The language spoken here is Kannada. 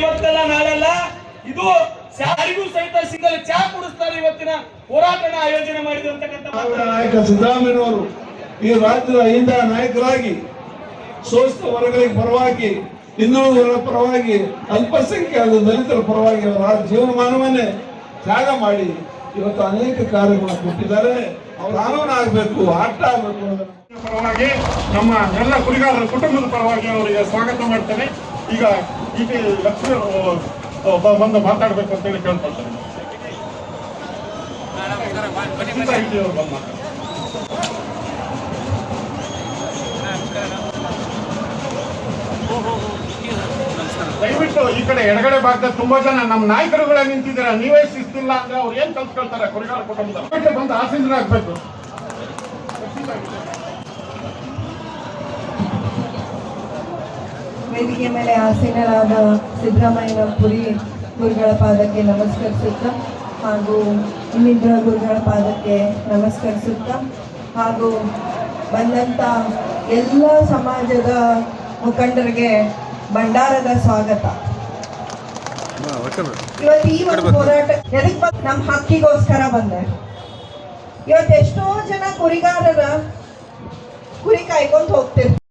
ಇವತ್ತೆಲ್ಲ ನಾಳೆಲ್ಲ ಇದು ಯಾರಿಗೂ ಸಹಿತ ಸಿಂಗಲ್ ಚಾ ಕುಡಿಸ್ತಾರೆ ಇವತ್ತಿನ ಹೋರಾಟನ ಆಯೋಜನೆ ಮಾಡಿದಂತಕ್ಕಂಥ ನಾಯಕ ಸಿದ್ದರಾಮಯ್ಯನವರು ಈ ರಾಜ್ಯದ ಅಹಿಂದ ನಾಯಕರಾಗಿ ಶೋಷಿತ ವರ್ಗಗಳಿಗೆ ಪರವಾಗಿ, ಹಿಂದುಳಿದವರ ಪರವಾಗಿ, ಅಲ್ಪಸಂಖ್ಯಾತ ದಲಿತರ ಪರವಾಗಿ ಅವರ ಜೀವನಮಾನವನ್ನೇ ತ್ಯಾಗ ಮಾಡಿ ಇವತ್ತು ಅನೇಕ ಕಾರ್ಯಗಳನ್ನು ಕೊಟ್ಟಿದ್ದಾರೆ. ಕಾನೂನು ಆಗಬೇಕು, ಆಟ ಆಗಬೇಕು. ಪರವಾಗಿ ನಮ್ಮ ಎಲ್ಲ ಕುರಿಗಾರರ ಕುಟುಂಬದ ಪರವಾಗಿ ಅವರಿಗೆ ಸ್ವಾಗತ ಮಾಡ್ತೇನೆ. ಈಗ ಇಟಿ ಲಕ್ಷ್ಮಿ ಬಂದು ಮಾತಾಡಬೇಕು ಅಂತೇಳಿ ಕೇಳ್ಕೊಳ್ತೇನೆ. ದಯವಿಟ್ಟು ಈ ಕಡೆ ಎಡಗಡೆ ಭಾಗದ ತುಂಬಾ ಜನ ನಮ್ಮ ನಾಯಕರುಗಳೇ ನಿಂತಿದ್ದೀರಾ. ನೀವೇ ಶಿಸ್ತಿಲ್ಲ ಅಂದ್ರೆ ಅವ್ರು ಏನ್ ಕಲ್ತ್ಕೊಳ್ತಾರೆ ಕುರಿಗಾರ ಕುಟುಂಬದ ಬಂದು ಆಸೀನರಾಗಬೇಕು. ವೇದಿಕೆ ಮೇಲೆ ಆಸೀನರಾದ ಸಿದ್ದರಾಮಯ್ಯ ಗುರುಗಳ ಪಾದಕ್ಕೆ ನಮಸ್ಕರಿಸುತ್ತಾ ಹಾಗೂ ಇನ್ನಿತರ ಗುರುಗಳ ಪಾದಕ್ಕೆ ನಮಸ್ಕರಿಸುತ್ತಾ ಹಾಗೂ ಬಂದಂಥ ಎಲ್ಲ ಸಮಾಜದ ಮುಖಂಡರಿಗೆ ಭಂಡಾರದ ಸ್ವಾಗತ. ಇವತ್ತು ಈ ಒಂದು ಹೋರಾಟ ನಮ್ಮ ಹಕ್ಕಿಗೋಸ್ಕರ ಬಂದೆ. ಇವತ್ತು ಎಷ್ಟೋ ಜನ ಕುರಿಗಾರರ ಕುರಿ ಕಾಯ್ಕೊಂಡು ಹೋಗ್ತಿರ್ತಾರೆ.